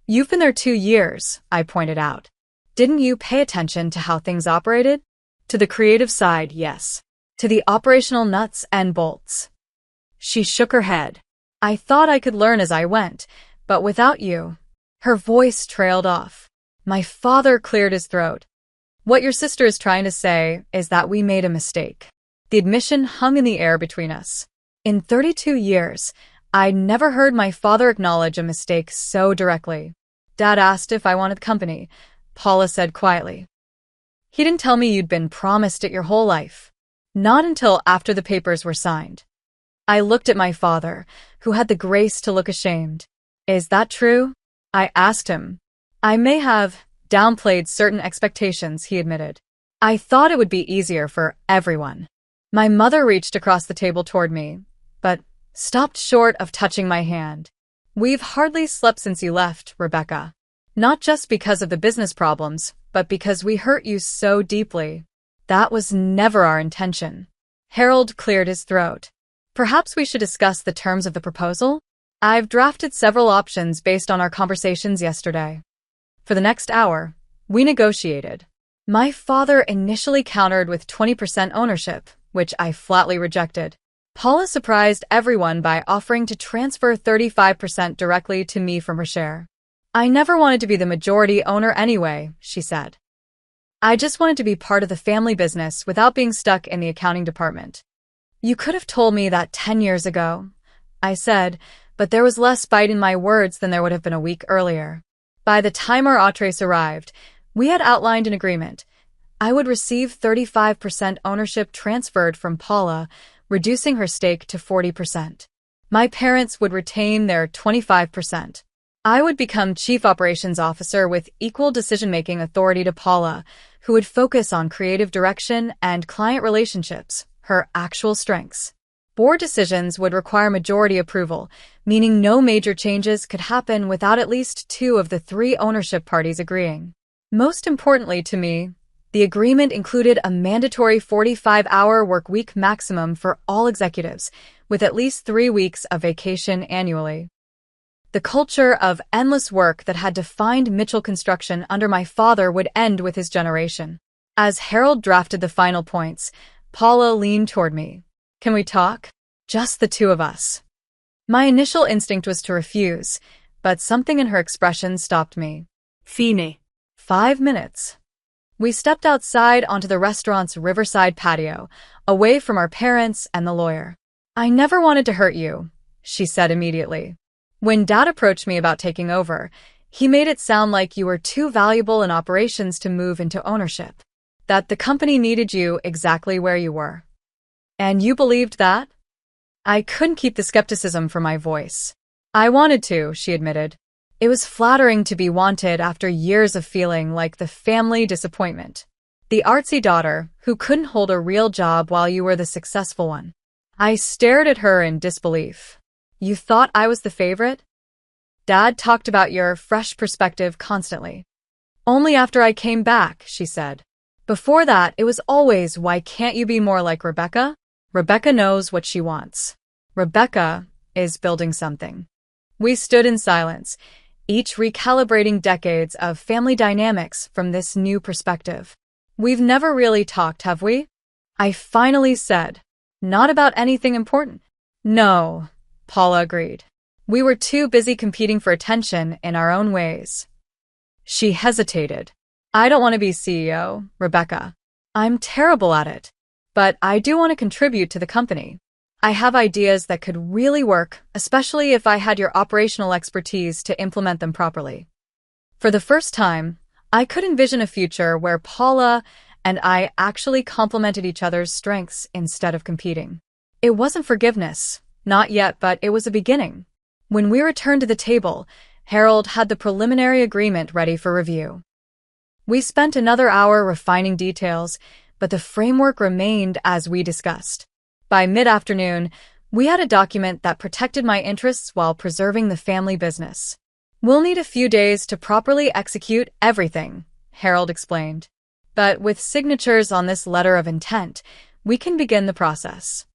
You've been there 2 years, I pointed out. Didn't you pay attention to how things operated? To the creative side, yes. To the operational nuts and bolts. She shook her head. I thought I could learn as I went, but without you. Her voice trailed off. My father cleared his throat. What your sister is trying to say is that we made a mistake. The admission hung in the air between us. In 32 years, I'd never heard my father acknowledge a mistake so directly. Dad asked if I wanted the company, Paula said quietly. He didn't tell me you'd been promised it your whole life. Not until after the papers were signed. I looked at my father, who had the grace to look ashamed. Is that true? I asked him. I may have downplayed certain expectations, he admitted. I thought it would be easier for everyone. My mother reached across the table toward me, but stopped short of touching my hand. We've hardly slept since you left, Rebecca. Not just because of the business problems, but because we hurt you so deeply. That was never our intention. Harold cleared his throat. Perhaps we should discuss the terms of the proposal? I've drafted several options based on our conversations yesterday. For the next hour, we negotiated. My father initially countered with 20% ownership, which I flatly rejected. Paula surprised everyone by offering to transfer 35% directly to me from her share. I never wanted to be the majority owner anyway, she said. I just wanted to be part of the family business without being stuck in the accounting department. You could have told me that 10 years ago, I said, but there was less bite in my words than there would have been a week earlier. By the time our entrees arrived, we had outlined an agreement, I would receive 35% ownership transferred from Paula, reducing her stake to 40%. My parents would retain their 25%. I would become Chief Operations Officer with equal decision-making authority to Paula, who would focus on creative direction and client relationships, her actual strengths. Board decisions would require majority approval, meaning no major changes could happen without at least 2 of the 3 ownership parties agreeing. Most importantly to me, the agreement included a mandatory 45-hour work week maximum for all executives, with at least 3 weeks of vacation annually. The culture of endless work that had defined Mitchell Construction under my father would end with his generation. As Harold drafted the final points, Paula leaned toward me. Can we talk? Just the 2 of us. My initial instinct was to refuse, but something in her expression stopped me. Fine. 5 minutes. We stepped outside onto the restaurant's riverside patio, away from our parents and the lawyer. I never wanted to hurt you, she said immediately. When Dad approached me about taking over, he made it sound like you were too valuable in operations to move into ownership, that the company needed you exactly where you were. And you believed that? I couldn't keep the skepticism from my voice. I wanted to, she admitted. It was flattering to be wanted after years of feeling like the family disappointment. The artsy daughter who couldn't hold a real job while you were the successful one. I stared at her in disbelief. You thought I was the favorite? Dad talked about your fresh perspective constantly. Only after I came back, she said. Before that, it was always, why can't you be more like Rebecca? Rebecca knows what she wants. Rebecca is building something. We stood in silence, each recalibrating decades of family dynamics from this new perspective. We've never really talked, have we? I finally said. Not about anything important. No, Paula agreed. We were too busy competing for attention in our own ways. She hesitated. I don't want to be CEO, Rebecca. I'm terrible at it. But I do want to contribute to the company. I have ideas that could really work, especially if I had your operational expertise to implement them properly. For the first time, I could envision a future where Paula and I actually complemented each other's strengths instead of competing. It wasn't forgiveness, not yet, but it was a beginning. When we returned to the table, Harold had the preliminary agreement ready for review. We spent another hour refining details, but the framework remained as we discussed. By mid-afternoon, we had a document that protected my interests while preserving the family business. We'll need a few days to properly execute everything, Harold explained. But with signatures on this letter of intent, we can begin the process.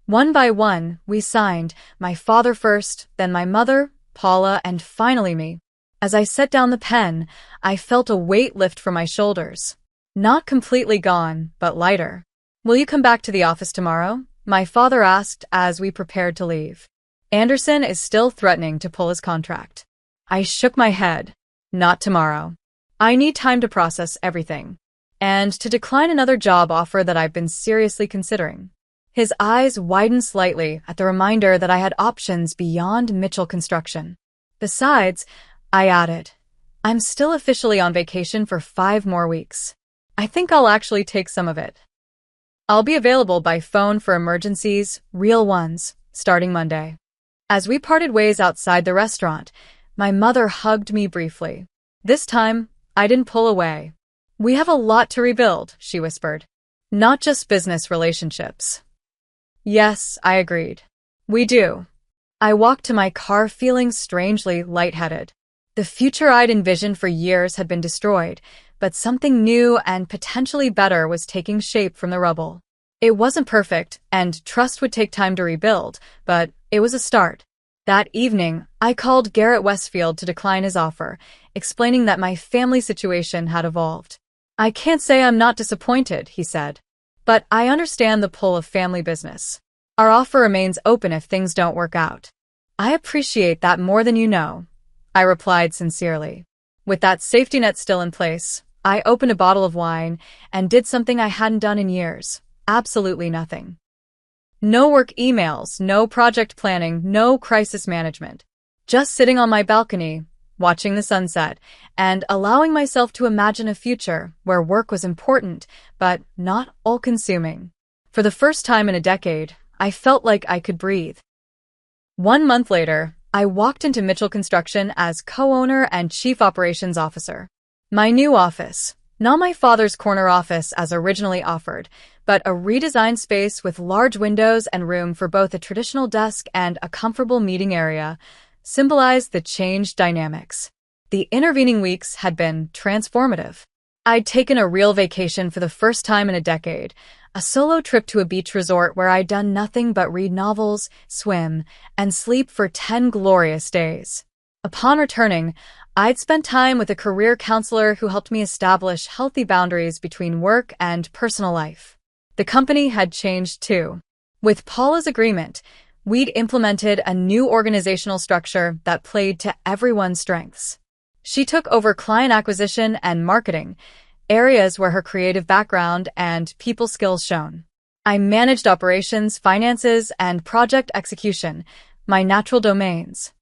One by one, we signed, my father first, then my mother, Paula, and finally me. As I set down the pen, I felt a weight lift from my shoulders. Not completely gone, but lighter. Will you come back to the office tomorrow? My father asked as we prepared to leave. Anderson is still threatening to pull his contract. I shook my head. Not tomorrow. I need time to process everything. And to decline another job offer that I've been seriously considering. His eyes widened slightly at the reminder that I had options beyond Mitchell Construction. Besides, I added, I'm still officially on vacation for 5 more weeks. I think I'll actually take some of it. I'll be available by phone for emergencies, real ones, starting Monday. As we parted ways outside the restaurant, my mother hugged me briefly. This time, I didn't pull away. We have a lot to rebuild, she whispered. Not just business relationships. Yes, I agreed. We do. I walked to my car feeling strangely lightheaded. The future I'd envisioned for years had been destroyed, but something new and potentially better was taking shape from the rubble. It wasn't perfect, and trust would take time to rebuild, but it was a start. That evening, I called Garrett Westfield to decline his offer, explaining that my family situation had evolved. I can't say I'm not disappointed, he said. But I understand the pull of family business. Our offer remains open if things don't work out. I appreciate that more than you know, I replied sincerely. With that safety net still in place, I opened a bottle of wine and did something I hadn't done in years. Absolutely nothing. No work emails, no project planning, no crisis management. Just sitting on my balcony, watching the sunset, and allowing myself to imagine a future where work was important, but not all-consuming. For the first time in a decade, I felt like I could breathe. 1 month later, I walked into Mitchell Construction as co-owner and chief operations officer. My new office, not my father's corner office as originally offered, but a redesigned space with large windows and room for both a traditional desk and a comfortable meeting area, symbolized the changed dynamics. The intervening weeks had been transformative. I'd taken a real vacation for the first time in a decade, a solo trip to a beach resort where I'd done nothing but read novels, swim, and sleep for 10 glorious days. Upon returning, I'd spent time with a career counselor who helped me establish healthy boundaries between work and personal life. The company had changed too. With Paula's agreement, we'd implemented a new organizational structure that played to everyone's strengths. She took over client acquisition and marketing, areas where her creative background and people skills shone. I managed operations, finances, and project execution, my natural domains.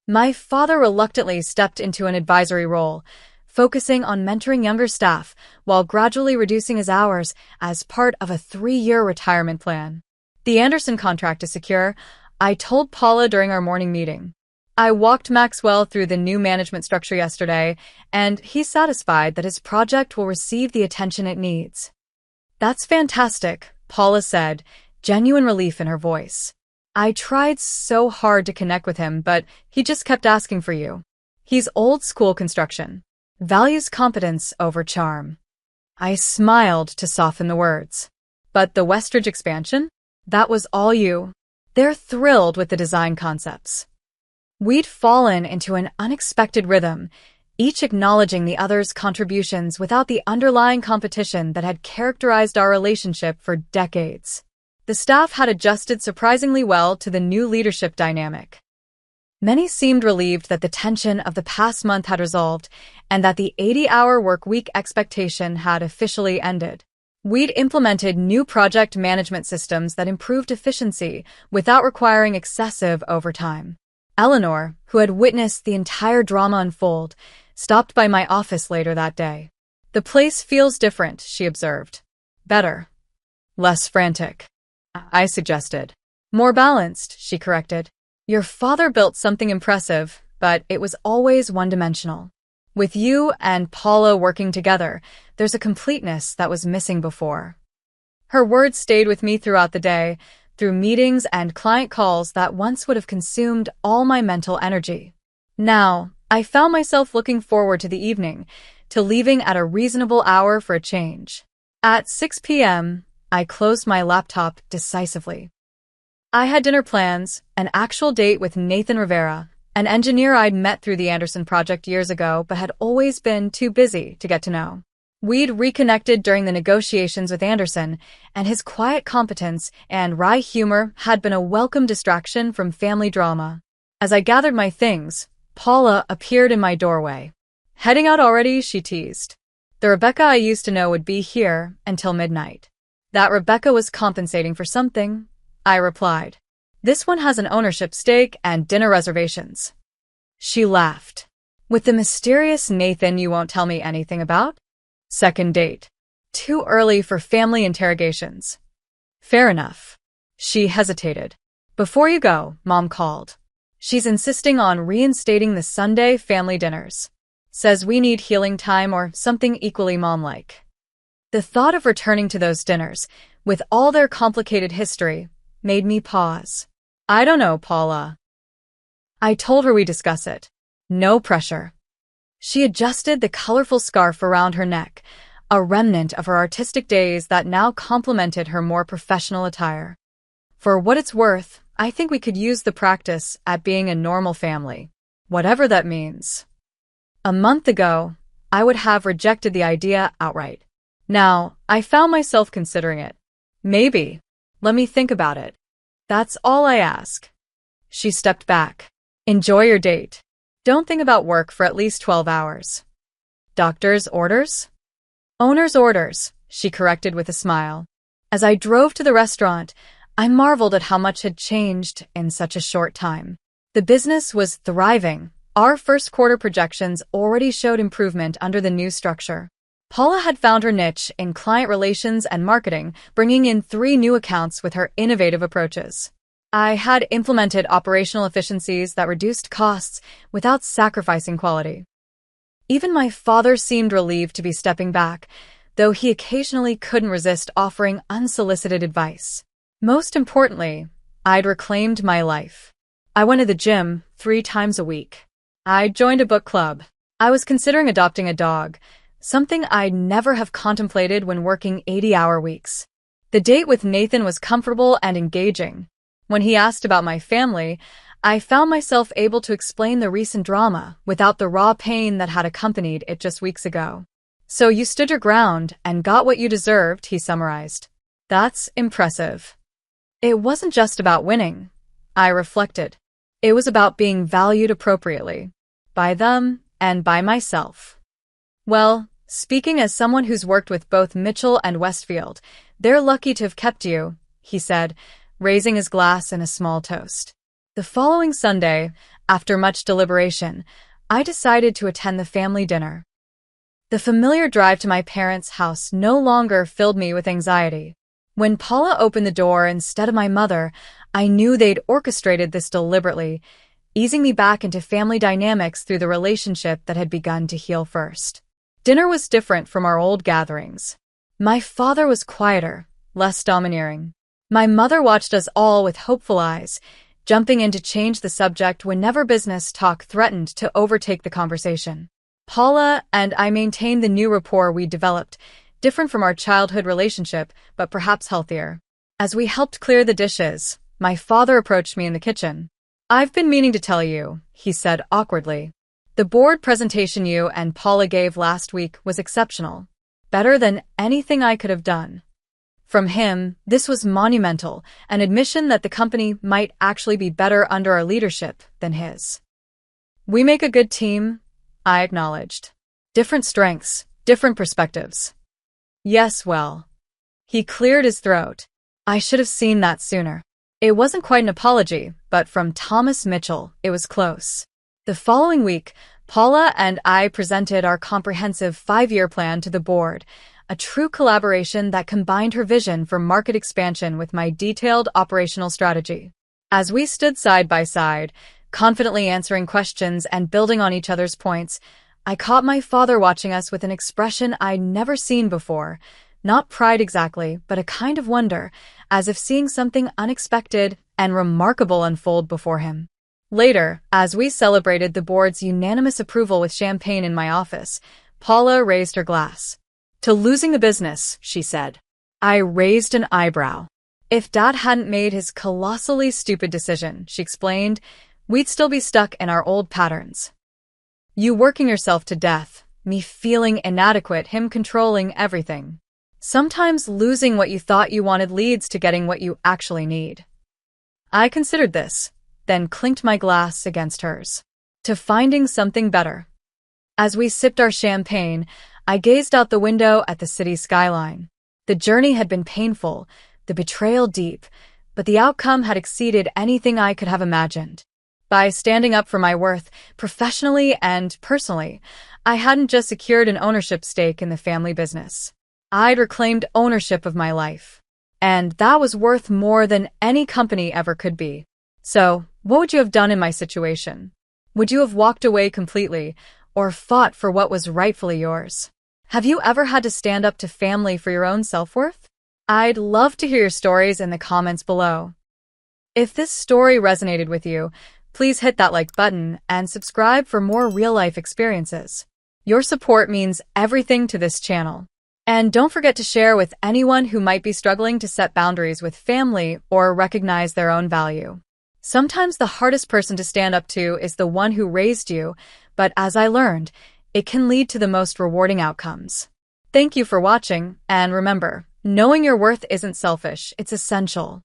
My father reluctantly stepped into an advisory role, focusing on mentoring younger staff while gradually reducing his hours as part of a 3-year retirement plan. The Anderson contract is secure, I told Paula during our morning meeting. I walked Maxwell through the new management structure yesterday, and he's satisfied that his project will receive the attention it needs. That's fantastic, Paula said, genuine relief in her voice. I tried so hard to connect with him, but he just kept asking for you. He's old school construction, values competence over charm. I smiled to soften the words. But the Westridge expansion? That was all you. They're thrilled with the design concepts. We'd fallen into an unexpected rhythm, each acknowledging the other's contributions without the underlying competition that had characterized our relationship for decades. The staff had adjusted surprisingly well to the new leadership dynamic. Many seemed relieved that the tension of the past month had resolved and that the 80-hour work week expectation had officially ended. We'd implemented new project management systems that improved efficiency without requiring excessive overtime. Eleanor, who had witnessed the entire drama unfold, stopped by my office later that day. The place feels different, she observed. Better. Less frantic, I suggested. More balanced, she corrected. Your father built something impressive, but it was always one-dimensional. With you and Paula working together, there's a completeness that was missing before. Her words stayed with me throughout the day, through meetings and client calls that once would have consumed all my mental energy. Now, I found myself looking forward to the evening, to leaving at a reasonable hour for a change. At 6 p.m., I closed my laptop decisively. I had dinner plans, an actual date with Nathan Rivera, an engineer I'd met through the Anderson project years ago but had always been too busy to get to know. We'd reconnected during the negotiations with Anderson, and his quiet competence and wry humor had been a welcome distraction from family drama. As I gathered my things, Paula appeared in my doorway. Heading out already, she teased. The Rebecca I used to know would be here until midnight. That Rebecca was compensating for something, I replied. This one has an ownership stake and dinner reservations. She laughed. With the mysterious Nathan you won't tell me anything about? Second date. Too early for family interrogations. Fair enough. She hesitated. Before you go, Mom called. She's insisting on reinstating the Sunday family dinners. Says we need healing time or something equally mom-like. The thought of returning to those dinners, with all their complicated history, made me pause. I don't know, Paula. I told her we discuss it. No pressure. She adjusted the colorful scarf around her neck, a remnant of her artistic days that now complemented her more professional attire. For what it's worth, I think we could use the practice at being a normal family, whatever that means. A month ago, I would have rejected the idea outright. Now, I found myself considering it. Maybe. Let me think about it. That's all I ask. She stepped back. Enjoy your date. Don't think about work for at least 12 hours. Doctor's orders? Owner's orders, she corrected with a smile. As I drove to the restaurant, I marveled at how much had changed in such a short time. The business was thriving, Our first quarter projections already showed improvement under the new structure. Paula had found her niche in client relations and marketing, bringing in 3 new accounts with her innovative approaches. I had implemented operational efficiencies that reduced costs without sacrificing quality. Even my father seemed relieved to be stepping back, though he occasionally couldn't resist offering unsolicited advice. Most importantly, I'd reclaimed my life. I went to the gym 3 times a week. I joined a book club. I was considering adopting a dog, something I'd never have contemplated when working 80-hour weeks. The date with Nathan was comfortable and engaging. When he asked about my family, I found myself able to explain the recent drama without the raw pain that had accompanied it just weeks ago. "So you stood your ground and got what you deserved," he summarized. "That's impressive." It wasn't just about winning, I reflected. It was about being valued appropriately. By them and by myself. "Well, speaking as someone who's worked with both Mitchell and Westfield, they're lucky to have kept you," he said, raising his glass in a small toast. The following Sunday, after much deliberation, I decided to attend the family dinner. The familiar drive to my parents' house no longer filled me with anxiety. When Paula opened the door instead of my mother, I knew they'd orchestrated this deliberately, easing me back into family dynamics through the relationship that had begun to heal first. Dinner was different from our old gatherings. My father was quieter, less domineering. My mother watched us all with hopeful eyes, jumping in to change the subject whenever business talk threatened to overtake the conversation. Paula and I maintained the new rapport we developed, different from our childhood relationship, but perhaps healthier. As we helped clear the dishes, my father approached me in the kitchen. "I've been meaning to tell you," he said awkwardly. "The board presentation you and Paula gave last week was exceptional. Better than anything I could have done." From him, this was monumental, an admission that the company might actually be better under our leadership than his. "We make a good team," I acknowledged. "Different strengths, different perspectives." "Yes, well." He cleared his throat. I should have seen that sooner. It wasn't quite an apology, but from Thomas Mitchell, it was close. The following week, Paula and I presented our comprehensive 5-year plan to the board, a true collaboration that combined her vision for market expansion with my detailed operational strategy. As we stood side by side, confidently answering questions and building on each other's points, I caught my father watching us with an expression I'd never seen before. Not pride exactly, but a kind of wonder, as if seeing something unexpected and remarkable unfold before him. Later, as we celebrated the board's unanimous approval with champagne in my office, Paula raised her glass. "To losing the business," she said. I raised an eyebrow. "If Dad hadn't made his colossally stupid decision," she explained, "we'd still be stuck in our old patterns. You working yourself to death, me feeling inadequate, him controlling everything. Sometimes losing what you thought you wanted leads to getting what you actually need." I considered this, then clinked my glass against hers. "To finding something better." As we sipped our champagne, I gazed out the window at the city skyline. The journey had been painful, the betrayal deep, but the outcome had exceeded anything I could have imagined. By standing up for my worth, professionally and personally, I hadn't just secured an ownership stake in the family business. I'd reclaimed ownership of my life. And that was worth more than any company ever could be. So, what would you have done in my situation? Would you have walked away completely, or fought for what was rightfully yours? Have you ever had to stand up to family for your own self-worth? I'd love to hear your stories in the comments below. If this story resonated with you, please hit that like button and subscribe for more real-life experiences. Your support means everything to this channel. And don't forget to share with anyone who might be struggling to set boundaries with family or recognize their own value. Sometimes the hardest person to stand up to is the one who raised you, but as I learned, it can lead to the most rewarding outcomes. Thank you for watching, and remember, knowing your worth isn't selfish, it's essential.